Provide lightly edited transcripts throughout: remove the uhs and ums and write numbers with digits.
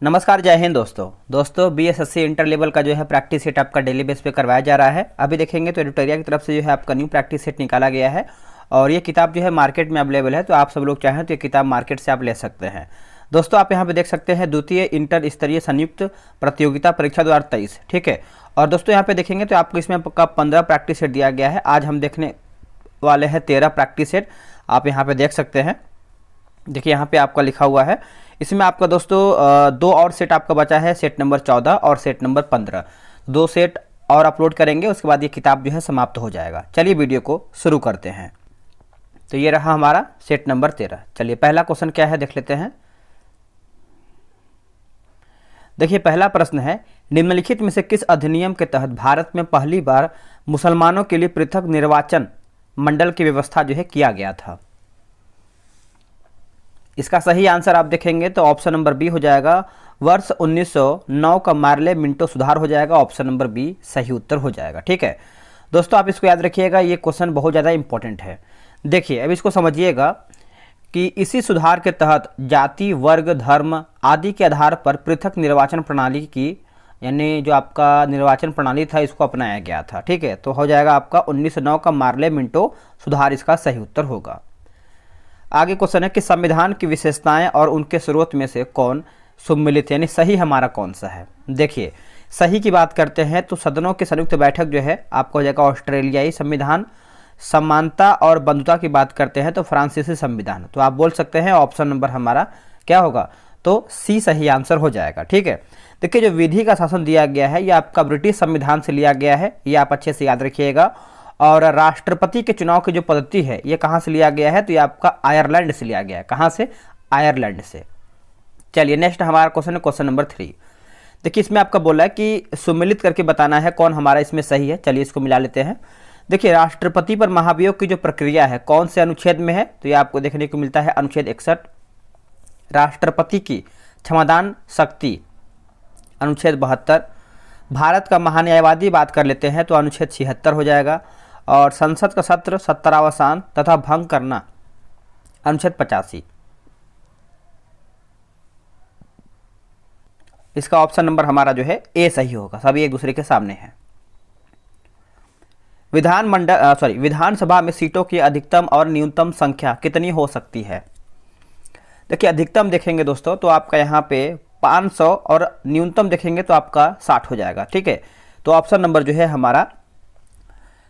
नमस्कार, जय हिंद दोस्तों बीएसएससी इंटर लेवल का जो है प्रैक्टिस सेट आपका डेली बेस पे करवाया जा रहा है। अभी देखेंगे तो एडिटोरिया की तरफ से जो है आपका न्यू प्रैक्टिस सेट निकाला गया है और ये किताब जो है मार्केट में अवेलेबल है, तो आप सब लोग चाहें तो ये किताब मार्केट से आप ले सकते हैं। दोस्तों आप यहाँ पे देख सकते हैं द्वितीय इंटर स्तरीय संयुक्त प्रतियोगिता परीक्षा 2023, ठीक है। और दोस्तों यहाँ पे देखेंगे तो आपको इसमें आपका 15 प्रैक्टिस सेट दिया गया है। आज हम देखने वाले हैं 13 प्रैक्टिस सेट, आप यहाँ पे देख सकते हैं। देखिए यहाँ पे आपका लिखा हुआ है, इसमें आपका दोस्तों 2 और सेट आपका बचा है, सेट नंबर 14 और सेट नंबर 15। 2 सेट और अपलोड करेंगे, उसके बाद ये किताब जो है समाप्त हो जाएगा। चलिए वीडियो को शुरू करते हैं। तो ये रहा हमारा सेट नंबर 13। चलिए पहला क्वेश्चन क्या है देख लेते हैं। देखिए पहला प्रश्न है, निम्नलिखित में से किस अधिनियम के तहत भारत में पहली बार मुसलमानों के लिए पृथक निर्वाचन मंडल की व्यवस्था जो है किया गया था। इसका सही आंसर आप देखेंगे तो ऑप्शन नंबर बी हो जाएगा, वर्ष 1909 का मार्ले मिंटो सुधार हो जाएगा। ऑप्शन नंबर बी सही उत्तर हो जाएगा, ठीक है। दोस्तों आप इसको याद रखिएगा, ये क्वेश्चन बहुत ज़्यादा इंपॉर्टेंट है। देखिए अब इसको समझिएगा कि इसी सुधार के तहत जाति, वर्ग, धर्म आदि के आधार पर पृथक निर्वाचन प्रणाली की, यानी जो आपका निर्वाचन प्रणाली था इसको अपनाया गया था, ठीक है। तो हो जाएगा आपका 1909 का मार्ले मिंटो सुधार, इसका सही उत्तर होगा। आगे क्वेश्चन है कि संविधान की विशेषताएं और उनके स्रोत में से कौन सम्मिलित है, यानी सही हमारा कौन सा है। देखिए सही की बात करते हैं तो सदनों की संयुक्त बैठक जो है आपको हो जाएगा ऑस्ट्रेलियाई संविधान। समानता और बंधुता की बात करते हैं तो फ्रांसीसी संविधान। तो आप बोल सकते हैं ऑप्शन नंबर हमारा क्या होगा, तो सी सही आंसर हो जाएगा, ठीक है। देखिए जो विधि का शासन दिया गया है ये आपका ब्रिटिश संविधान से लिया गया है, ये आप अच्छे से याद रखिएगा। और राष्ट्रपति के चुनाव की जो पद्धति है ये कहाँ से लिया गया है, तो ये आपका आयरलैंड से लिया गया है। कहाँ से? आयरलैंड से। चलिए नेक्स्ट हमारा क्वेश्चन है क्वेश्चन नंबर 3। देखिए इसमें आपका बोला है कि सुमेलित करके बताना है कौन हमारा इसमें सही है। चलिए इसको मिला लेते हैं। देखिए राष्ट्रपति पर महाभियोग की जो प्रक्रिया है कौन से अनुच्छेद में है, तो ये आपको देखने को मिलता है अनुच्छेद 61। राष्ट्रपति की क्षमादान शक्ति अनुच्छेद 72। भारत का महान्यायवादी बात कर लेते हैं तो अनुच्छेद 76 हो जाएगा। और संसद का सत्र 70वां तथा भंग करना अनुच्छेद 85। इसका ऑप्शन नंबर हमारा जो है ए सही होगा, सभी एक दूसरे के सामने हैं। विधानसभा में सीटों की अधिकतम और न्यूनतम संख्या कितनी हो सकती है। देखिए अधिकतम देखेंगे दोस्तों तो आपका यहाँ पे 500 और न्यूनतम देखेंगे तो आपका 60 हो जाएगा, ठीक है। तो ऑप्शन नंबर जो है हमारा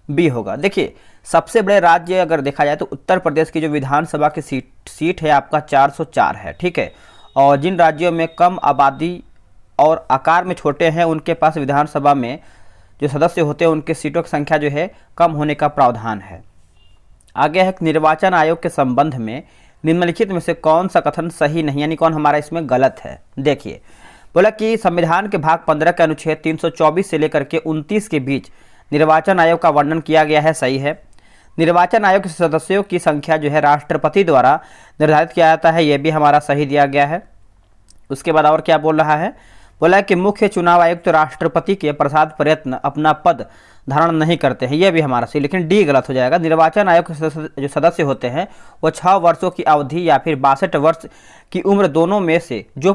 बी होगा। देखिए सबसे बड़े राज्य अगर देखा जाए तो उत्तर प्रदेश की जो विधानसभा की सीट है आपका 404 है, ठीक है। और जिन राज्यों में कम आबादी और आकार में छोटे हैं उनके पास विधानसभा में जो सदस्य होते हैं उनके सीटों की संख्या जो है कम होने का प्रावधान है। आगे है निर्वाचन आयोग के संबंध में निम्नलिखित में से कौन सा कथन सही नहीं, यानी कौन हमारा इसमें गलत है। देखिए बोला कि संविधान के भाग 15 के अनुच्छेद 324 से लेकर के 29 के बीच निर्वाचन आयोग का वर्णन किया गया है, सही है। निर्वाचन आयोग के सदस्यों की संख्या जो है राष्ट्रपति द्वारा निर्धारित किया जाता है, यह भी हमारा सही दिया गया है। उसके बाद और क्या बोल रहा है, बोला है कि मुख्य चुनाव आयुक्त तो राष्ट्रपति के प्रसाद प्रयत्न अपना पद धारण नहीं करते हैं, यह भी हमारा सही, लेकिन डी गलत हो जाएगा। निर्वाचन आयोग के जो सदस्य होते हैं वो 6 वर्षों की अवधि या फिर 62 वर्ष की उम्र दोनों में से जो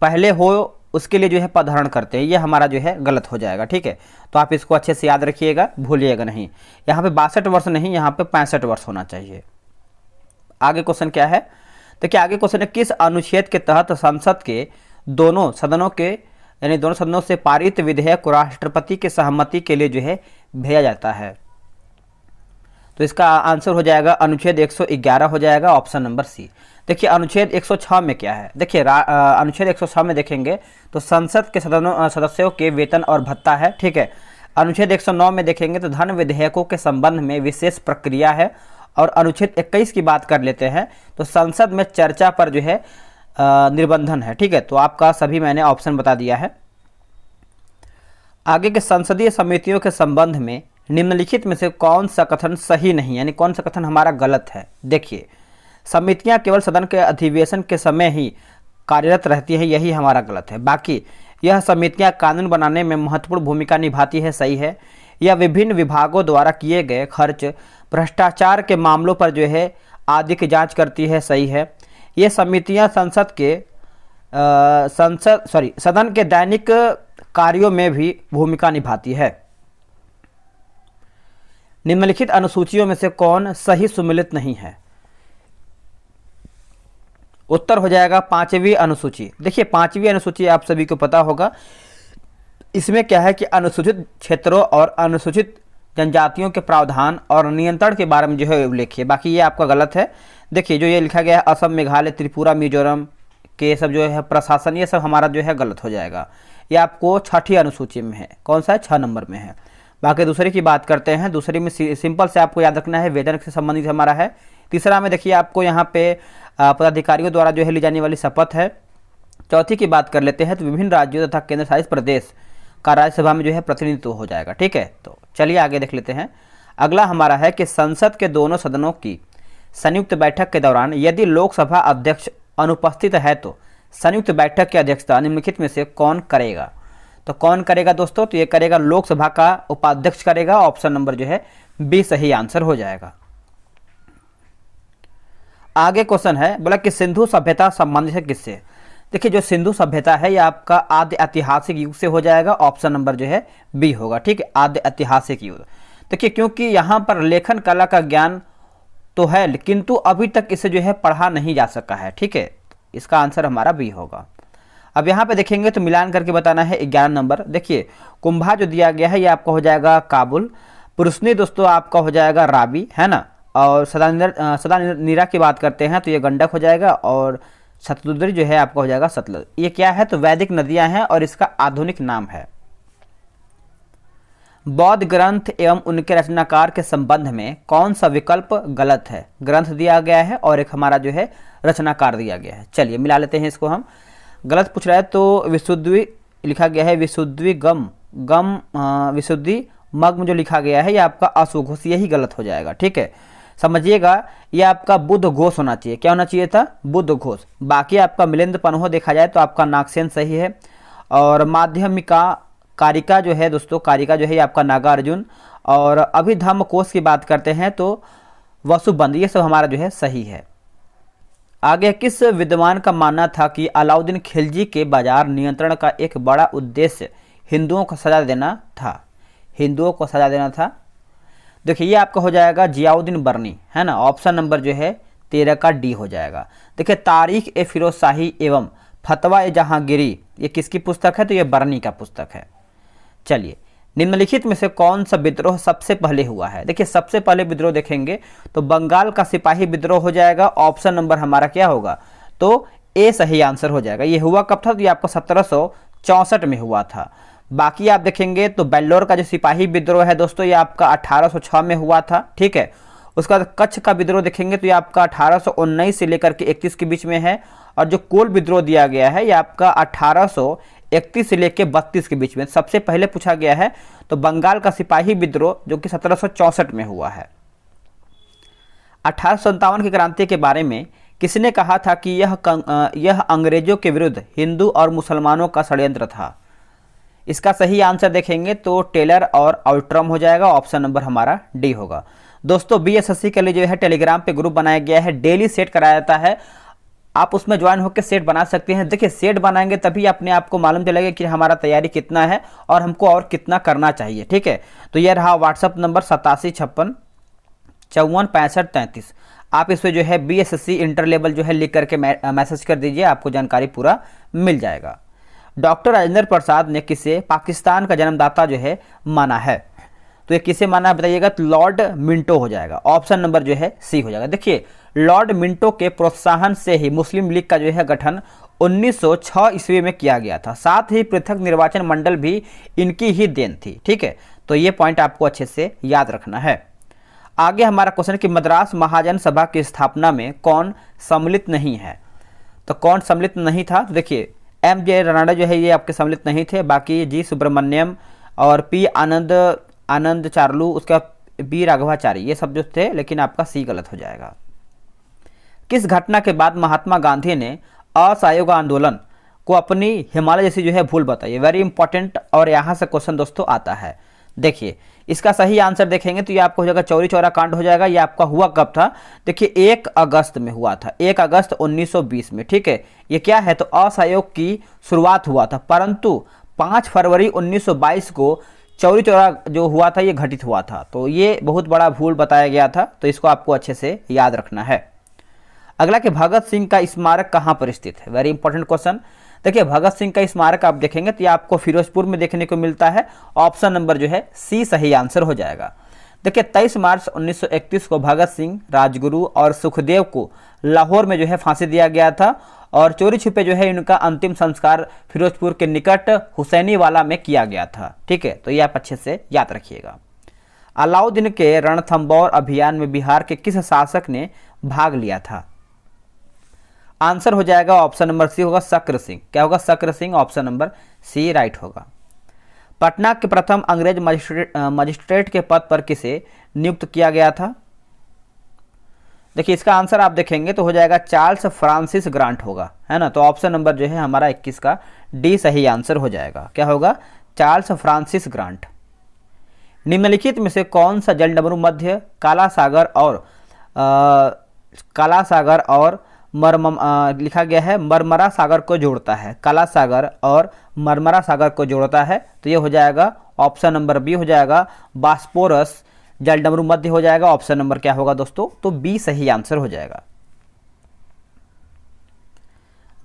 पहले हो उसके लिए जो है पद धारण करते हैं, ये हमारा जो है गलत हो जाएगा, ठीक है। तो आप इसको अच्छे से याद रखिएगा, भूलिएगा नहीं। यहाँ पे 62 वर्ष नहीं, यहाँ पे 65 वर्ष होना चाहिए। आगे क्वेश्चन क्या है, देखिए आगे क्वेश्चन है किस अनुच्छेद के तहत संसद के दोनों सदनों के यानी दोनों सदनों से पारित विधेयक को राष्ट्रपति के सहमति के लिए जो है भेजा जाता है। तो इसका आंसर हो जाएगा अनुच्छेद 111 हो जाएगा, ऑप्शन नंबर सी। देखिए अनुच्छेद 106 में क्या है, देखिए अनुच्छेद 106 में देखेंगे तो संसद के सदस्यों के वेतन और भत्ता है, ठीक है। अनुच्छेद 109 में देखेंगे तो धन विधेयकों के संबंध में विशेष प्रक्रिया है। और अनुच्छेद 21 की बात कर लेते हैं तो संसद में चर्चा पर जो है निर्बंधन है, ठीक है। तो आपका सभी मैंने ऑप्शन बता दिया है। आगे के संसदीय समितियों के संबंध में निम्नलिखित में से कौन सा कथन सही नहीं, यानी कौन सा कथन हमारा गलत है। देखिए समितियां केवल सदन के अधिवेशन के समय ही कार्यरत रहती हैं, यही हमारा गलत है। बाकी यह समितियां कानून बनाने में महत्वपूर्ण भूमिका निभाती है, सही है। यह विभिन्न विभागों द्वारा किए गए खर्च, भ्रष्टाचार के मामलों पर जो है आदि की जांच करती है, सही है। ये समितियां सदन के दैनिक कार्यों में भी भूमिका निभाती है। निम्नलिखित अनुसूचियों में से कौन सही सुमेलित नहीं है? उत्तर हो जाएगा पांचवी अनुसूची। देखिए पांचवी अनुसूची आप सभी को पता होगा, इसमें क्या है कि अनुसूचित क्षेत्रों और अनुसूचित जनजातियों के प्रावधान और नियंत्रण के बारे में जो है उल्लेख है। बाकी ये आपका गलत है। देखिए जो ये लिखा गया है असम, मेघालय, त्रिपुरा, मिजोरम के सब जो है प्रशासन, ये सब हमारा जो है गलत हो जाएगा। ये आपको छठी अनुसूची में है। कौन सा है? 6 नंबर में है। बाकी दूसरे की बात करते हैं। दूसरे में सिंपल से आपको याद रखना है, वेतन से संबंधित हमारा है। तीसरा में देखिए आपको यहाँ पे पदाधिकारियों द्वारा जो है ली जाने वाली शपथ है। चौथी की बात कर लेते हैं तो विभिन्न राज्यों तथा केंद्र शासित प्रदेश का राज्यसभा में जो है प्रतिनिधित्व हो जाएगा। ठीक है, तो चलिए आगे देख लेते हैं। अगला हमारा है कि संसद के दोनों सदनों की संयुक्त बैठक के दौरान यदि लोकसभा अध्यक्ष अनुपस्थित है तो संयुक्त बैठक की अध्यक्षता निम्नलिखित में से कौन करेगा? तो कौन करेगा दोस्तों? तो ये करेगा लोकसभा का उपाध्यक्ष करेगा। ऑप्शन नंबर जो है बी सही आंसर हो जाएगा। आगे क्वेश्चन है, बोला कि सिंधु सभ्यता संबंधित है किससे? देखिए जो सिंधु सभ्यता है ये आपका आद्य ऐतिहासिक युग से हो जाएगा। ऑप्शन नंबर जो है बी होगा। ठीक है, आद्य ऐतिहासिक युग। देखिए क्योंकि यहाँ पर लेखन कला का ज्ञान तो है किंतु अभी तक इसे जो है पढ़ा नहीं जा सका है। ठीक है, इसका आंसर हमारा बी होगा। अब यहाँ पे देखेंगे तो मिलान करके बताना है 11 नंबर। देखिए कुंभा जो दिया गया है ये आपका हो जाएगा काबुल। पुरुषनी दोस्तों आपका हो जाएगा राबी, है ना। और सदा नीरा की बात करते हैं तो ये गंडक हो जाएगा। और शतरुद्री जो है आपका हो जाएगा सतलज। ये क्या है? तो वैदिक नदियां हैं और इसका आधुनिक नाम है। बौद्ध ग्रंथ एवं उनके रचनाकार के संबंध में कौन सा विकल्प गलत है? ग्रंथ दिया गया है और एक हमारा जो है रचनाकार दिया गया है। चलिए मिला लेते हैं इसको हम। गलत पूछ रहा है तो विशुद्धि लिखा गया है, विशुद्धि विशुद्धि मग्न जो लिखा गया है ये आपका अशुघोष, यही गलत हो जाएगा। ठीक है, समझिएगा ये आपका बुद्ध घोष होना चाहिए। क्या होना चाहिए था? बुद्ध घोष। बाकी आपका मिलिंद पन्हो देखा जाए तो आपका नागसेन सही है। और माध्यमिका कारिका जो है दोस्तों, कारिका जो है आपका नागार्जुन। और अभिधम्म कोश की बात करते हैं तो वसुबंद, ये सब हमारा जो है सही है। आगे किस विद्वान का मानना था कि अलाउद्दीन खिलजी के बाजार नियंत्रण का एक बड़ा उद्देश्य हिंदुओं को सजा देना था? हिंदुओं को सजा देना था। देखिए ये आपका हो जाएगा जियाउद्दीन बर्नी, है ना। ऑप्शन नंबर जो है 13 का डी हो जाएगा। देखिए तारीख ए फिरोज शाही एवं फतवा ए जहांगीरी, ये किसकी पुस्तक है? तो ये बर्नी का पुस्तक है। चलिए निम्नलिखित में से कौन सा विद्रोह सबसे पहले हुआ है? देखिए सबसे पहले विद्रोह देखेंगे तो बंगाल का सिपाही विद्रोह हो जाएगा। ऑप्शन नंबर हमारा क्या होगा? तो ए सही आंसर हो जाएगा। ये हुआ कब था? तो ये आपको 1764 में हुआ था। बाकी आप देखेंगे तो बेल्लोर का जो सिपाही विद्रोह है दोस्तों ये आपका 1806 में हुआ था। ठीक है, उसका कच्छ का विद्रोह देखेंगे तो ये आपका 1819 से लेकर के 31 के बीच में है। और जो कोल विद्रोह दिया गया है ये आपका 1831 से लेकर 32 के बीच में सबसे पहले पूछा गया है। तो बंगाल का सिपाही विद्रोह जो कि 1764 में हुआ है। 1857 की क्रांति के बारे में किसने कहा था कि यह अंग्रेजों के विरुद्ध हिंदू और मुसलमानों का षड्यंत्र था? इसका सही आंसर देखेंगे तो टेलर और आउट्रम हो जाएगा। ऑप्शन नंबर हमारा डी होगा। दोस्तों बीएसएससी के लिए जो है टेलीग्राम पे ग्रुप बनाया गया है, डेली सेट कराया जाता है। आप उसमें ज्वाइन होकर सेट बना सकते हैं। देखिए सेट बनाएंगे तभी अपने आप को मालूम चलेगा कि हमारा तैयारी कितना है और हमको और कितना करना चाहिए। ठीक है, तो यह रहा व्हाट्सअप नंबर 8756546533। आप इस पर जो है बीएसएससी इंटर लेवल जो है लिख करके मैसेज कर दीजिए, आपको जानकारी पूरा मिल जाएगा। डॉक्टर राजेंद्र प्रसाद ने किसे पाकिस्तान का जन्मदाता जो है माना है? तो ये किसे माना है बताइएगा? तो लॉर्ड मिंटो हो जाएगा। ऑप्शन नंबर जो है सी हो जाएगा। देखिए लॉर्ड मिंटो के प्रोत्साहन से ही मुस्लिम लीग का जो है गठन 1906 ईस्वी में किया गया था। साथ ही पृथक निर्वाचन मंडल भी इनकी ही देन थी। ठीक है, तो ये पॉइंट आपको अच्छे से याद रखना है। आगे हमारा क्वेश्चन कि मद्रास महाजन सभा की स्थापना में कौन सम्मिलित नहीं है? तो कौन सम्मिलित नहीं था? तो देखिए एम.जे. रानडे जो है ये आपके सम्मिलित नहीं थे। बाकी जी सुब्रमण्यम और पी आनंद चार्लू, उसका बी राघवाचारी, ये सब जो थे, लेकिन आपका सी गलत हो जाएगा। किस घटना के बाद महात्मा गांधी ने असहयोग आंदोलन को अपनी हिमालय जैसी जो है भूल बताई? वेरी इंपॉर्टेंट और यहाँ से क्वेश्चन दोस्तों आता है। देखिए इसका सही आंसर देखेंगे तो ये आपको हो जाएगा चौरी चौरा कांड हो जाएगा। ये आपका हुआ कब था? देखिए 1 अगस्त में हुआ था, 1 अगस्त 1920 में, ठीक है। ये क्या है? तो असहयोग की शुरुआत हुआ था, परंतु 5 फरवरी 1922 को चौरी चौरा जो हुआ था ये घटित हुआ था। तो ये बहुत बड़ा भूल बताया गया था, तो इसको आपको अच्छे से याद रखना है। अगला कि भगत सिंह का स्मारक कहाँ पर स्थित है? Very important question. देखिए भगत सिंह का स्मारक आप देखेंगे तो ये आपको फिरोजपुर में देखने को मिलता है। ऑप्शन नंबर जो है सी सही आंसर हो जाएगा। देखिए 23 मार्च 1931 को भगत सिंह, राजगुरु और सुखदेव को लाहौर में जो है फांसी दिया गया था और चोरी छिपे जो है इनका अंतिम संस्कार फिरोजपुर के निकट हुसैनी वाला में किया गया था, ठीक है। तो ये आप अच्छे से याद रखिएगा। अलाउद्दीन के रणथंबोर अभियान में बिहार के किस शासक ने भाग लिया था? आंसर हो जाएगा ऑप्शन नंबर सी होगा शक्र सिंह। क्या होगा? Shakra Singh, option number C right होगा। पटना के प्रथम अंग्रेज मजिस्ट्रेट के पद पर किसे नियुक्त किया गया था? देखिए इसका आंसर आप देखेंगे तो हो जाएगा चार्ल्स फ्रांसिस ग्रांट होगा, है ना। तो ऑप्शन नंबर जो है हमारा 21 का डी सही आंसर हो जाएगा। क्या होगा? Charles Francis grant. निम्नलिखित में से कौन सा जल डमरू मध्य काला सागर और लिखा गया है मरमरा सागर को जोड़ता है? काला सागर और मरमरा सागर को जोड़ता है, तो ये हो जाएगा ऑप्शन नंबर बी हो जाएगा बास्पोरस जल डमरू मध्य हो जाएगा। ऑप्शन नंबर क्या होगा दोस्तों? तो बी सही आंसर हो जाएगा।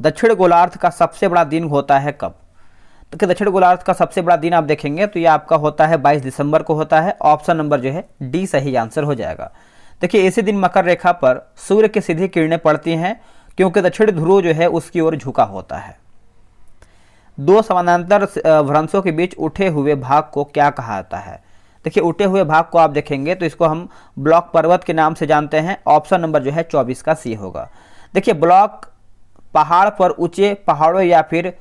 दक्षिण गोलार्ध का सबसे बड़ा दिन होता है कब? तो दक्षिण गोलार्ध का सबसे बड़ा दिन आप देखेंगे तो ये आपका होता है 22 दिसंबर को होता है। ऑप्शन नंबर जो है डी सही आंसर हो जाएगा। देखिए इसी दिन मकर रेखा पर सूर्य की सीधी किरणें पड़ती हैं क्योंकि दक्षिण ध्रुव जो है उसकी ओर झुका होता है। दो समानांतर भ्रंशों के बीच उठे हुए भाग को क्या कहा जाता है? देखिए उठे हुए भाग को आप देखेंगे तो इसको हम ब्लॉक पर्वत के नाम से जानते हैं। ऑप्शन नंबर जो है 24 का सी होगा। देखिए ब्लॉक पहाड़ पर ऊंचे पहाड़ों या फिर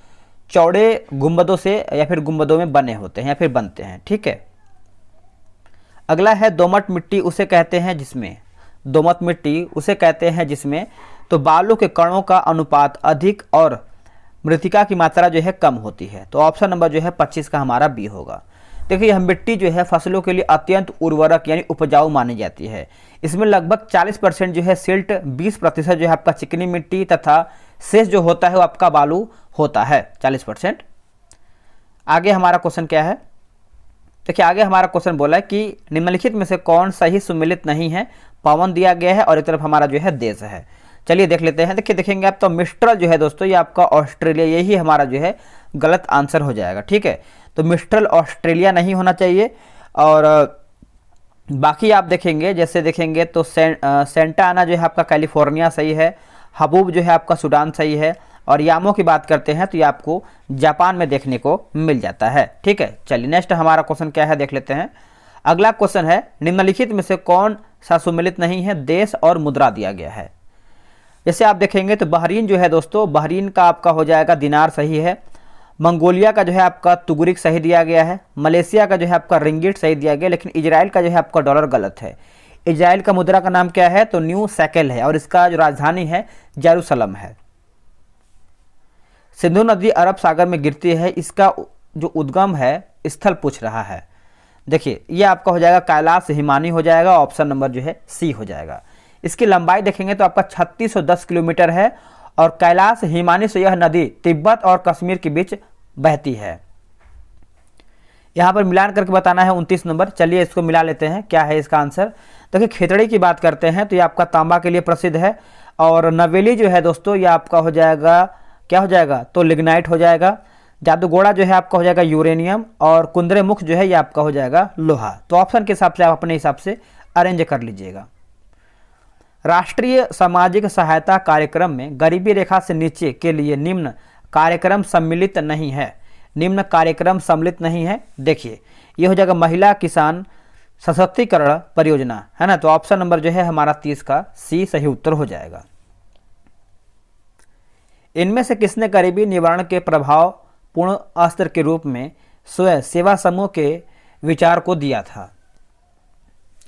चौड़े गुंबदों से या फिर गुंबदों में बने होते हैं या फिर बनते हैं, ठीक है। अगला है दोमट मिट्टी उसे कहते हैं जिसमें, दोमट मिट्टी उसे कहते हैं जिसमें तो बालू के कणों का अनुपात अधिक और मृतिका की मात्रा जो है कम होती है। तो ऑप्शन नंबर जो है 25 का हमारा बी होगा। देखिए यह मिट्टी जो है फसलों के लिए अत्यंत उर्वरक यानी उपजाऊ मानी जाती है। इसमें लगभग 40% जो है सिल्ट, 20% जो है आपका चिकनी मिट्टी तथा शेष जो होता है वो आपका बालू होता है 40%। आगे हमारा क्वेश्चन क्या है? देखिए आगे हमारा क्वेश्चन बोला है कि निम्नलिखित में से कौन सही सुमिलित नहीं है? पवन दिया गया है और एक तरफ हमारा जो है देश है। चलिए देख लेते हैं। देखिए देखेंगे आप तो मिस्ट्रल जो है दोस्तों ये आपका ऑस्ट्रेलिया, यही हमारा जो है गलत आंसर हो जाएगा, ठीक है। तो मिस्ट्रल ऑस्ट्रेलिया नहीं होना चाहिए। और बाकी आप देखेंगे जैसे देखेंगे तो सेंटा आना जो है आपका कैलिफोर्निया सही है, हबूब जो है आपका सूडान सही है, और यामो की बात करते हैं तो ये आपको जापान में देखने को मिल जाता है, ठीक है। चलिए नेक्स्ट हमारा क्वेश्चन क्या है देख लेते हैं। अगला क्वेश्चन है निम्नलिखित में से कौन सा सुमिलित नहीं है? देश और मुद्रा दिया गया है। जैसे आप देखेंगे तो बहरीन जो है दोस्तों, बहरीन का आपका हो जाएगा दिनार सही है, मंगोलिया का जो है आपका तुगरिक सही दिया गया है, मलेशिया का जो है आपका रिंगिट सही दिया गया, लेकिन इजराइल का जो है आपका डॉलर गलत है। इजराइल का मुद्रा का नाम क्या है? तो न्यू शेकेल है और इसका जो राजधानी है जेरूसलम है। सिंधु नदी अरब सागर में गिरती है, इसका जो उद्गम है स्थल पूछ रहा है। देखिए ये आपका हो जाएगा कैलाश हिमानी हो जाएगा। ऑप्शन नंबर जो है सी हो जाएगा। इसकी लंबाई देखेंगे तो आपका 3610 किलोमीटर है और कैलाश हिमानी से यह नदी तिब्बत और कश्मीर के बीच बहती है। यहाँ पर मिलान करके बताना है 29 नंबर। चलिए इसको मिला लेते हैं, क्या है इसका आंसर। देखिए खेतड़ी की बात करते हैं तो ये आपका तांबा के लिए प्रसिद्ध है, और नवेली जो है दोस्तों ये आपका हो जाएगा, क्या हो जाएगा? तो लिग्नाइट हो जाएगा। जादूगोड़ा जो है आपका हो जाएगा यूरेनियम, और कुंदरे मुख जो है ये आपका हो जाएगा लोहा। तो ऑप्शन के हिसाब से आप अपने हिसाब से अरेंज कर लीजिएगा। राष्ट्रीय सामाजिक सहायता कार्यक्रम में गरीबी रेखा से नीचे के लिए निम्न कार्यक्रम सम्मिलित नहीं है। निम्न कार्यक्रम सम्मिलित नहीं है, देखिए ये हो जाएगा महिला किसान सशक्तिकरण परियोजना, है ना। तो ऑप्शन नंबर जो है हमारा 30 का सी सही उत्तर हो जाएगा। इनमें से किसने गरीबी निवारण के प्रभाव पूर्ण अस्त्र के रूप में स्वयं सेवा समूह के विचार को दिया था?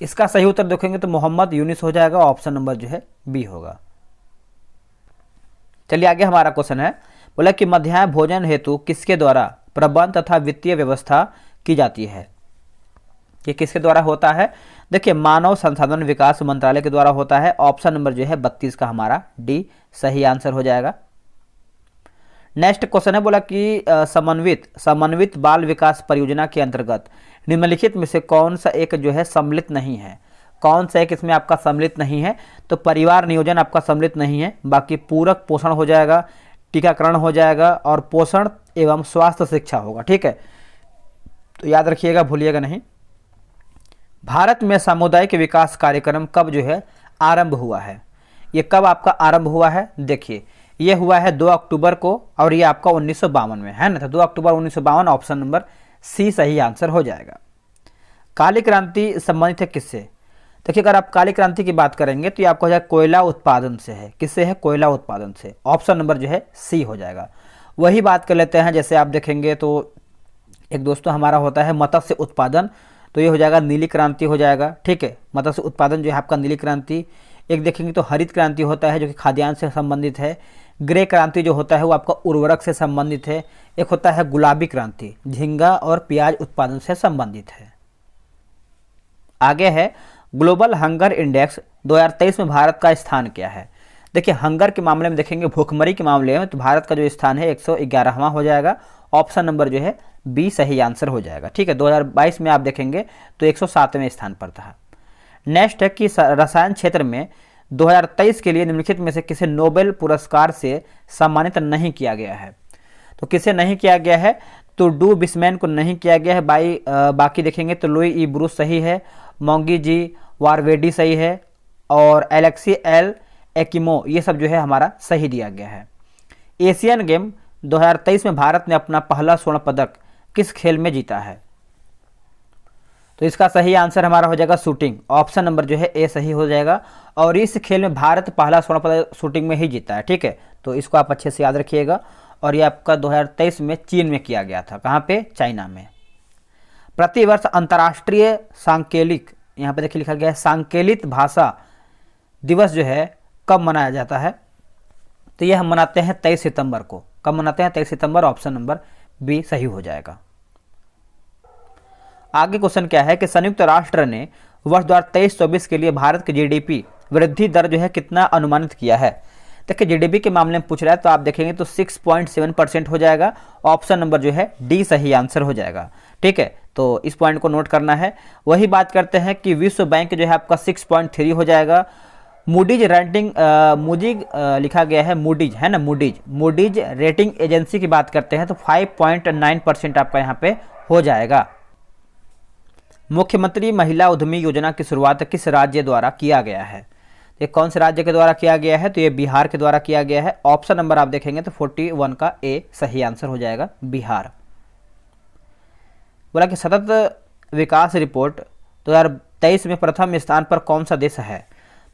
इसका सही उत्तर देखेंगे तो मोहम्मद यूनिस हो जाएगा। ऑप्शन नंबर जो है बी होगा। चलिए आगे हमारा क्वेश्चन है, बोला कि मध्याह्न भोजन हेतु किसके द्वारा प्रबंध तथा वित्तीय व्यवस्था की जाती है? ये किसके द्वारा होता है? देखिए मानव संसाधन विकास मंत्रालय के द्वारा होता है। ऑप्शन नंबर जो है 32 का हमारा डी सही आंसर हो जाएगा। नेक्स्ट क्वेश्चन है, बोला कि समन्वित बाल विकास परियोजना के अंतर्गत निम्नलिखित में से कौन सा एक जो है सम्मिलित नहीं है? कौन सा एक इसमें आपका सम्मिलित नहीं है? तो परिवार नियोजन आपका सम्मिलित नहीं है, बाकी पूरक पोषण हो जाएगा, टीकाकरण हो जाएगा और पोषण एवं स्वास्थ्य शिक्षा होगा। ठीक है, तो याद रखिएगा, भूलिएगा नहीं। भारत में सामुदायिक विकास कार्यक्रम कब जो है आरंभ हुआ है? ये कब आपका आरंभ हुआ है? देखिए ये हुआ है 2 अक्टूबर को और ये आपका 1952 में है ना, तो 2 अक्टूबर 1952 ऑप्शन नंबर सी सही आंसर हो जाएगा। काली क्रांति संबंधित है किससे? देखिए अगर आप काली क्रांति की बात करेंगे तो ये आपको हो जाएगा कोयला उत्पादन से है। किससे है? कोयला उत्पादन से। ऑप्शन नंबर जो है सी हो जाएगा। वही बात कर लेते हैं, जैसे आप देखेंगे तो एक दोस्तों हमारा होता है मत्स्य उत्पादन, तो ये हो जाएगा नीली क्रांति हो जाएगा। ठीक है, मत्स्य उत्पादन जो है आपका नीली क्रांति। एक देखेंगे तो हरित क्रांति होता है जो कि खाद्यान्न से संबंधित है। ग्रे क्रांति जो होता है वो आपका उर्वरक से संबंधित है। एक होता है गुलाबी क्रांति, झींगा और प्याज उत्पादन से संबंधित है। आगे है ग्लोबल हंगर इंडेक्स 2023 में भारत का स्थान क्या है? देखिए हंगर के मामले में देखेंगे, भूखमरी के मामले में तो भारत का जो स्थान है 111वां हो जाएगा। ऑप्शन नंबर जो है बी सही आंसर हो जाएगा। ठीक है, 2022 में आप देखेंगे तो 107वें स्थान पर था। नेक्स्ट है कि रसायन क्षेत्र में 2023 के लिए निम्नलिखित में से किसे नोबेल पुरस्कार से सम्मानित नहीं किया गया है? तो किसे नहीं किया गया है? तो डू बिस्मैन को नहीं किया गया है। बाकी देखेंगे तो लुई ई ब्रूस सही है, मोंगी जी वारवेडी सही है और एलेक्सी एल एकिमो, ये सब जो है हमारा सही दिया गया है। एशियन गेम 2023 में भारत ने अपना पहला स्वर्ण पदक किस खेल में जीता है? तो इसका सही आंसर हमारा हो जाएगा शूटिंग। ऑप्शन नंबर जो है ए सही हो जाएगा और इस खेल में भारत पहला स्वर्ण पदक शूटिंग में ही जीता है। ठीक है, तो इसको आप अच्छे से याद रखिएगा। और ये आपका 2023 में चीन में किया गया था। कहाँ पे? चाइना में। प्रतिवर्ष अंतर्राष्ट्रीय सांकेलिक, यहाँ पे देखिए लिखा गया है सांकेलित भाषा दिवस जो है कब मनाया जाता है? तो ये हम मनाते हैं 23 सितंबर को। कब मनाते हैं? 23 सितंबर। ऑप्शन नंबर बी सही हो जाएगा। आगे क्वेश्चन क्या है कि संयुक्त राष्ट्र ने वर्ष 2023-24 के लिए भारत की जीडीपी वृद्धि दर जो है कितना अनुमानित किया है? देखिए जीडीपी के मामले में पूछ रहा है तो आप देखेंगे तो 6.7% हो जाएगा। ऑप्शन नंबर जो है डी सही आंसर हो जाएगा। ठीक है, तो इस पॉइंट को नोट करना है। वही बात करते हैं कि विश्व बैंक जो है आपका 6.3 हो जाएगा। मूडीज रेटिंग लिखा गया है मूडीज, है ना, मूडीज रेटिंग एजेंसी की बात करते हैं तो 5.9% आपका यहाँ पे हो जाएगा। मुख्यमंत्री महिला उद्यमी योजना की शुरुआत किस राज्य द्वारा किया गया है? ये कौन से राज्य के द्वारा किया गया है? तो ये बिहार के द्वारा किया गया है। ऑप्शन नंबर आप देखेंगे तो 41 का ए सही आंसर हो जाएगा, बिहार। बोला कि सतत विकास रिपोर्ट 2023 में प्रथम स्थान पर कौन सा देश है?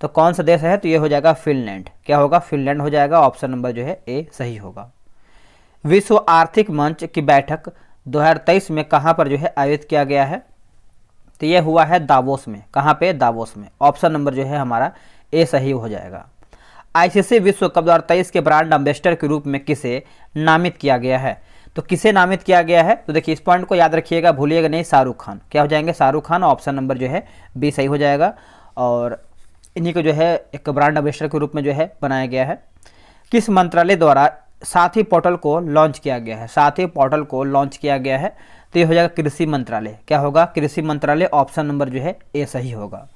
तो कौन सा देश है? तो ये हो जाएगा फिनलैंड। क्या होगा? फिनलैंड हो जाएगा। ऑप्शन नंबर जो है ए सही होगा। विश्व आर्थिक मंच की बैठक 2023 में कहाँ पर जो है आयोजित किया गया है? तो ये हुआ है दावोस में। कहाँ पे? दावोस में। ऑप्शन नंबर जो है हमारा ए सही हो जाएगा। आईसीसी विश्व कप 2023 के ब्रांड एम्बेसडर के रूप में किसे नामित किया गया है? तो किसे नामित किया गया है? तो देखिए इस पॉइंट को याद रखिएगा, भूलिएगा नहीं। शाहरुख खान। क्या हो जाएंगे? शाहरुख खान। ऑप्शन नंबर जो है बी सही हो जाएगा। और इन्हीं को जो है एक ब्रांड एम्बेसडर के रूप में जो है बनाया गया है। किस मंत्रालय द्वारा साथी पोर्टल को लॉन्च किया गया है? साथी पोर्टल को लॉन्च किया गया है तो ये हो जाएगा कृषि मंत्रालय। क्या होगा? कृषि मंत्रालय। ऑप्शन नंबर जो है ए सही होगा।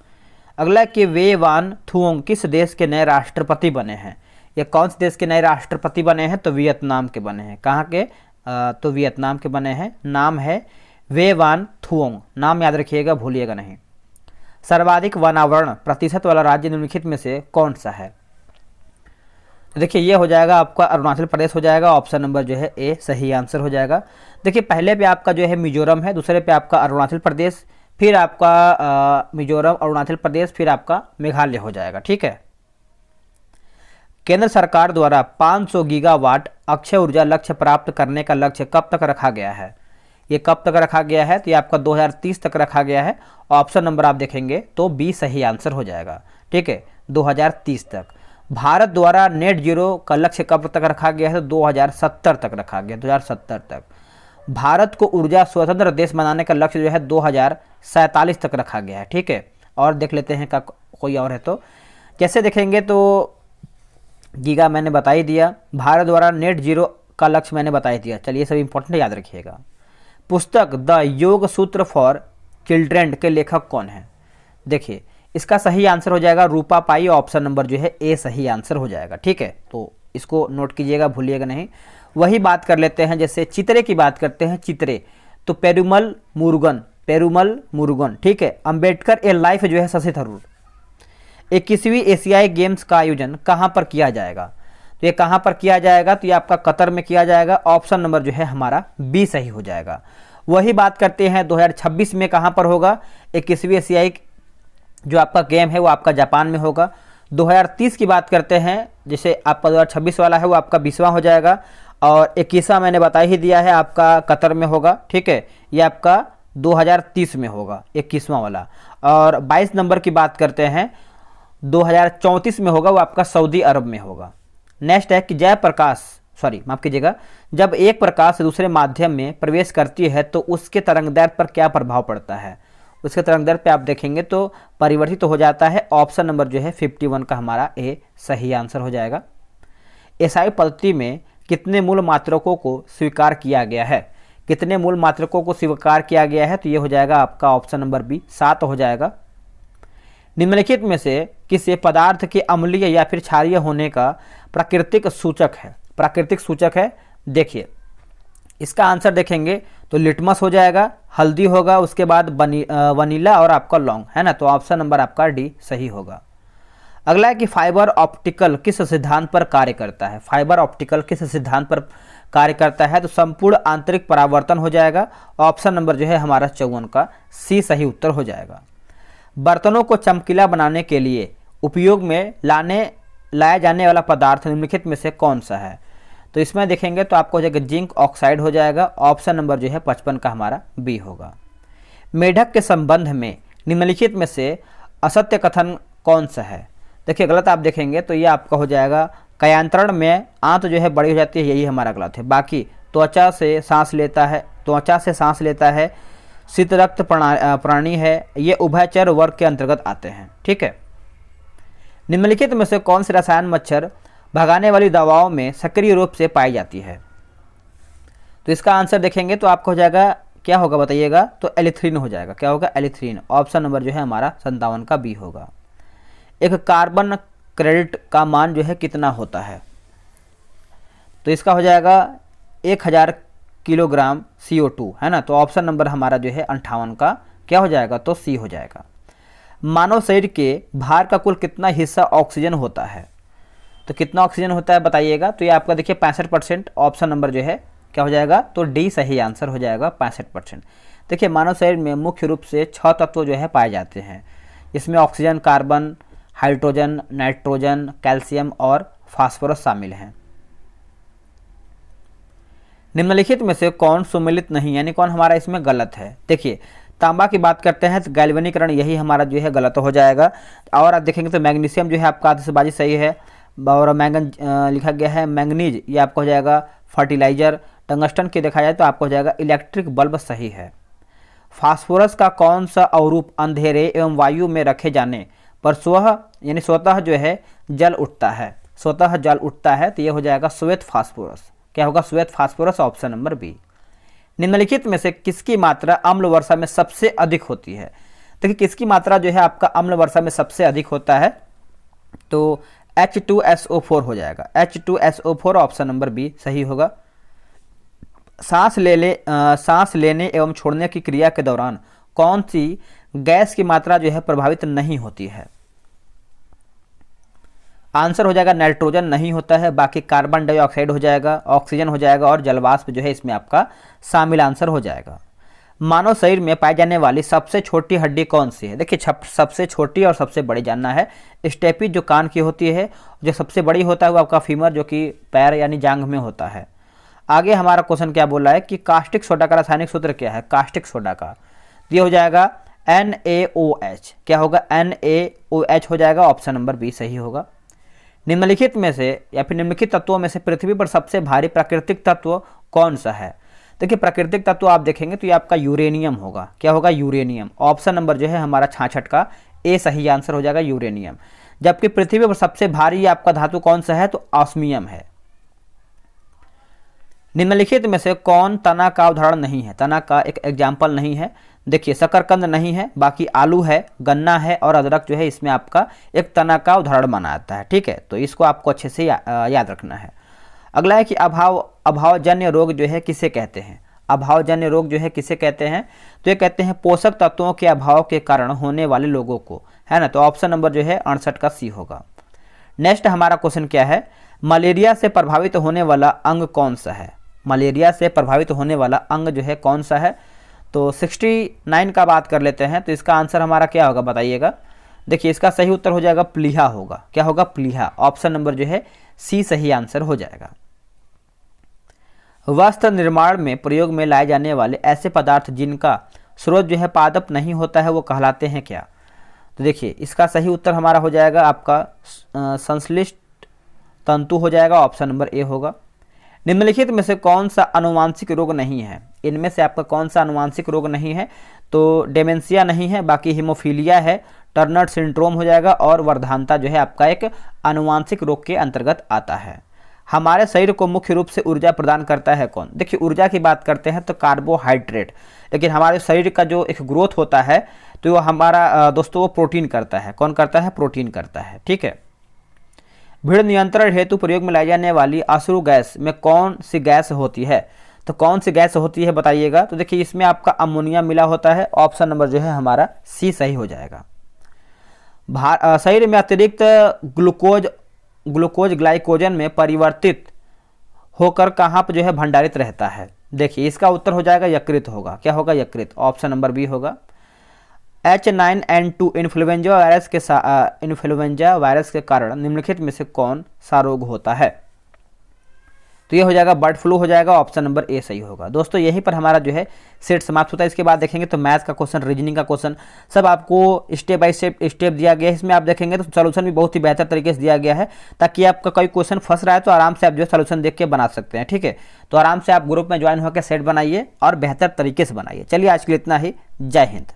अगला कि वे वान थुओंग किस देश के नए राष्ट्रपति बने हैं? ये कौन से देश के नए राष्ट्रपति बने हैं? तो वियतनाम के बने हैं। कहाँ के? तो वियतनाम के बने हैं। नाम है वे वान थुओंग। नाम याद रखिएगा, भूलिएगा नहीं। सर्वाधिक वनावरण प्रतिशत वाला राज्य निम्नलिखित में से कौन सा है? तो देखिए ये हो जाएगा आपका अरुणाचल प्रदेश हो जाएगा। ऑप्शन नंबर जो है ए सही आंसर हो जाएगा। देखिए पहले पे आपका जो है मिजोरम है, दूसरे पे आपका अरुणाचल प्रदेश, फिर आपका मिजोरम, अरुणाचल प्रदेश, फिर आपका मेघालय हो जाएगा। ठीक है, केंद्र सरकार द्वारा 500 गीगावाट अक्षय ऊर्जा लक्ष्य प्राप्त करने का लक्ष्य कब तक रखा गया है? ये कब तक रखा गया है? तो ये आपका 2030 तक रखा गया है। ऑप्शन नंबर आप देखेंगे तो बी सही आंसर हो जाएगा। ठीक है, 2030 तक। भारत द्वारा नेट जीरो का लक्ष्य कब तक रखा गया है? तो 2070 तक रखा गया, 2070 तक। भारत को ऊर्जा स्वतंत्र देश बनाने का लक्ष्य जो है 2047 तक रखा गया है। ठीक है, और देख लेते हैं का कोई और है तो कैसे देखेंगे तो गीगा मैंने बता ही दिया, भारत द्वारा नेट जीरो का लक्ष्य मैंने बता ही दिया। चलिए सब इंपॉर्टेंट याद रखिएगा। पुस्तक द योग सूत्र फॉर चिल्ड्रेन के लेखक कौन है? देखिए इसका सही आंसर हो जाएगा रूपा पाई, ऑप्शन नंबर जो है ए सही आंसर हो जाएगा। ठीक है, तो इसको नोट कीजिएगा, भूलिएगा नहीं। वही बात कर लेते हैं, जैसे चित्रे की बात करते हैं, चित्रे तो पेरुमल मुरुगन। ठीक है, अंबेडकर ए लाइफ जो है शशि थरूर। 21वीं एशियाई गेम्स का आयोजन कहाँ पर किया जाएगा? तो ये कहाँ पर किया जाएगा? तो ये आपका कतर में किया जाएगा। ऑप्शन नंबर जो है हमारा बी सही हो जाएगा। वही बात करते हैं 2026 में कहाँ पर होगा? 21वीं एशियाई जो आपका गेम है वो आपका जापान में होगा। 2030 की बात करते हैं, जैसे आपका 2026 वाला है वो आपका 20वां हो जाएगा, और 21वां मैंने बता ही दिया है आपका कतर में होगा। ठीक है, ये आपका 2030 में होगा 21वां वाला। और 22 नंबर की बात करते हैं 2034 में होगा, वो आपका सऊदी अरब में होगा। नेक्स्ट है कि माफ कीजिएगा, जब एक प्रकाश दूसरे माध्यम में प्रवेश करती है तो उसके तरंगदैर्घ्य पर क्या प्रभाव पड़ता है? उसके तरंगदैर्घ्य पे आप देखेंगे तो परिवर्तित तो हो जाता है। ऑप्शन नंबर जो है 51 का हमारा ए सही आंसर हो जाएगा। एसआई पद्धति में कितने मूल मात्रकों को स्वीकार किया गया है? कितने मूल मात्रकों को स्वीकार किया गया है? तो ये हो जाएगा आपका ऑप्शन नंबर बी 7 हो जाएगा। निम्नलिखित में से किसी पदार्थ के अम्लीय या फिर क्षारीय होने का प्राकृतिक सूचक है? देखिए इसका आंसर देखेंगे तो लिटमस हो जाएगा, हल्दी होगा, उसके बाद वनीला और आपका लौंग है ना, तो ऑप्शन नंबर आपका डी सही होगा। अगला है कि फाइबर ऑप्टिकल किस सिद्धांत पर कार्य करता है? फाइबर ऑप्टिकल किस सिद्धांत पर कार्य करता है? तो संपूर्ण आंतरिक परावर्तन हो जाएगा। ऑप्शन नंबर जो है हमारा 54 का सी सही उत्तर हो जाएगा। बर्तनों को चमकीला बनाने के लिए उपयोग में लाया जाने वाला पदार्थ निम्नलिखित में से कौन सा है? तो इसमें देखेंगे तो आपको हो जाएगा जिंक ऑक्साइड हो जाएगा। ऑप्शन नंबर जो है 55 का हमारा बी होगा। मेढक के संबंध में निम्नलिखित में से असत्य कथन कौन सा है? देखिए गलत आप देखेंगे तो ये आपका हो जाएगा कायांतरण में आंत जो है बड़ी हो जाती है, यही हमारा गलत है। बाकी त्वचा से सांस लेता है, शीत रक्त प्राणी है, ये उभयचर वर्ग के अंतर्गत आते हैं। ठीक है, निम्नलिखित में से कौन से रसायन मच्छर भगाने वाली दवाओं में सक्रिय रूप से पाई जाती है? तो इसका आंसर देखेंगे तो आपको हो जाएगा, क्या होगा बताइएगा? तो एलिथ्रीन हो जाएगा। क्या होगा? एलिथ्रीन। ऑप्शन नंबर जो है हमारा 57 का बी होगा। एक कार्बन क्रेडिट का मान जो है कितना होता है? तो इसका हो जाएगा 1000 किलोग्राम CO2 है ना, तो ऑप्शन नंबर हमारा जो है 58 का क्या हो जाएगा? तो सी हो जाएगा। मानव शरीर के भार का कुल कितना हिस्सा ऑक्सीजन होता है? तो कितना ऑक्सीजन होता है बताइएगा? तो ये आपका देखिए 65%। ऑप्शन नंबर जो है क्या हो जाएगा? तो डी सही आंसर हो जाएगा 65%। देखिए मानव शरीर में मुख्य रूप से 6 तत्व जो है पाए जाते हैं। इसमें oxygen, carbon, hydrogen, nitrogen, calcium और फास्फोरस शामिल हैं। निम्नलिखित में से कौन सुमेलित नहीं, यानी कौन हमारा इसमें गलत है? देखिए तांबा की बात करते हैं तो गैल्वेनीकरण, यही हमारा जो है गलत हो जाएगा। और आप देखेंगे तो मैग्नीशियम जो है आपका आतिशबाजी सही है, और मैंगन लिखा गया है, मैंगनीज ये आपका हो जाएगा फर्टिलाइजर। टंगस्टन की देखा जाए तो आपको हो जाएगा इलेक्ट्रिक बल्ब सही है। फास्फोरस का कौन सा अवरूप अंधेरे एवं वायु में रखे जाने पर स्वतः जो है जल उठता है? स्वतः जल उठता है तो ये हो जाएगा श्वेत फास्फोरस। क्या होगा? श्वेत फास्फोरस। Option number B. निम्नलिखित में से किसकी मात्रा अम्ल वर्षा में सबसे अधिक होती है? देखिए किसकी मात्रा जो है आपका अम्ल वर्षा में सबसे अधिक होता है? तो H2SO4 हो जाएगा। H2SO4 ऑप्शन नंबर बी सही होगा। सांस लेने एवं छोड़ने की क्रिया के दौरान कौन सी गैस की मात्रा जो है प्रभावित नहीं होती है? आंसर हो जाएगा नाइट्रोजन नहीं होता है, बाकी कार्बन डाइऑक्साइड हो जाएगा, ऑक्सीजन हो जाएगा और जलवाष्प जो है इसमें आपका शामिल आंसर हो जाएगा। मानव शरीर में पाई जाने वाली सबसे छोटी हड्डी कौन सी है? देखिए सबसे छोटी और सबसे बड़ी जानना है। स्टेपीज जो कान की होती है, जो सबसे बड़ी होता है वो आपका फीमर जो कि पैर यानी जांघ में होता है। आगे हमारा क्वेश्चन क्या बोला है कि कास्टिक सोडा का रासायनिक सूत्र क्या है? कास्टिक सोडा का ये हो जाएगा NaOH। क्या होगा? NaOH हो जाएगा। ऑप्शन नंबर बी सही होगा। निम्नलिखित में से या फिर निम्नलिखित तत्वों में से पृथ्वी पर सबसे भारी प्राकृतिक तत्व कौन सा है? देखिए प्राकृतिक तत्व आप देखेंगे तो ये आपका यूरेनियम होगा। क्या होगा? यूरेनियम। ऑप्शन नंबर जो है हमारा 66 का ए सही आंसर हो जाएगा, यूरेनियम। जबकि पृथ्वी पर सबसे भारी आपका धातु कौन सा है? तो ऑस्मियम है। निम्नलिखित में से कौन तना का उदाहरण नहीं है? तना का एक एग्जाम्पल नहीं है। देखिए शकरकंद नहीं है, बाकी आलू है, गन्ना है और अदरक जो है इसमें आपका एक तना का उदाहरण माना जाता है। ठीक है, तो इसको आपको अच्छे से याद रखना है। अगला है कि अभावजन्य रोग जो है किसे कहते हैं? अभावजन्य रोग जो है किसे कहते हैं? तो ये कहते हैं पोषक तत्वों के अभाव के कारण होने वाले लोगों को, है ना। तो ऑप्शन नंबर जो है 68 का सी होगा। नेक्स्ट हमारा क्वेश्चन क्या है? मलेरिया से प्रभावित होने वाला अंग कौन सा है? मलेरिया से प्रभावित होने वाला अंग जो है कौन सा है? तो 69 का बात कर लेते हैं। तो इसका आंसर हमारा क्या होगा बताइएगा? देखिए इसका सही उत्तर हो जाएगा प्लीहा होगा। क्या होगा? प्लीहा। ऑप्शन नंबर जो है सी सही आंसर हो जाएगा। वस्त्र निर्माण में प्रयोग में लाए जाने वाले ऐसे पदार्थ जिनका स्रोत जो है पादप नहीं होता है वो कहलाते हैं क्या? तो देखिए इसका सही उत्तर हमारा हो जाएगा आपका संश्लिष्ट तंतु हो जाएगा। ऑप्शन नंबर ए होगा। निम्नलिखित में से कौन सा आनुवांशिक रोग नहीं है? इनमें से आपका कौन सा आनुवांशिक रोग नहीं है? तो डेमेंशिया नहीं है, बाकी हीमोफीलिया है, टर्नर सिंड्रोम हो जाएगा और वर्धानता जो है आपका एक आनुवांशिक रोग के अंतर्गत आता है। हमारे शरीर को मुख्य रूप से ऊर्जा प्रदान करता है कौन? देखिए ऊर्जा की बात करते हैं तो कार्बोहाइड्रेट, लेकिन हमारे शरीर का जो एक ग्रोथ होता है तो वो हमारा दोस्तों वो प्रोटीन करता है। कौन करता है? प्रोटीन करता है। ठीक है। भीड़ नियंत्रण हेतु प्रयोग में लाई जाने वाली अश्रु गैस में कौन सी गैस होती है? तो कौन सी गैस होती है बताइएगा? तो देखिए इसमें आपका अमोनिया मिला होता है। ऑप्शन नंबर जो है हमारा सी सही हो जाएगा। शरीर में अतिरिक्त ग्लूकोज ग्लाइकोजन में परिवर्तित होकर कहाँ पर जो है भंडारित रहता है? देखिए इसका उत्तर हो जाएगा यकृत होगा। क्या होगा? यकृत। ऑप्शन नंबर बी होगा। H9N2 इन्फ्लुएंजा वायरस के कारण निम्नलिखित में से कौन सा रोग होता है? तो ये हो जाएगा बर्ड फ्लू हो जाएगा। ऑप्शन नंबर ए सही होगा। दोस्तों यहीं पर हमारा जो है सेट समाप्त होता है। इसके बाद देखेंगे तो मैथ्स का क्वेश्चन, रीजनिंग का क्वेश्चन सब आपको स्टेप बाय स्टेप दिया गया है। इसमें आप देखेंगे तो सोल्यूशन भी बहुत ही बेहतर तरीके से दिया गया है, ताकि आपका कोई क्वेश्चन फंस रहा है तो आराम से आप जो है सोल्यूशन देख के बना सकते हैं। ठीक है, तो आराम से आप ग्रुप में ज्वाइन होकर सेट बनाइए और बेहतर तरीके से बनाइए। चलिए आज के लिए इतना ही। जय हिंद।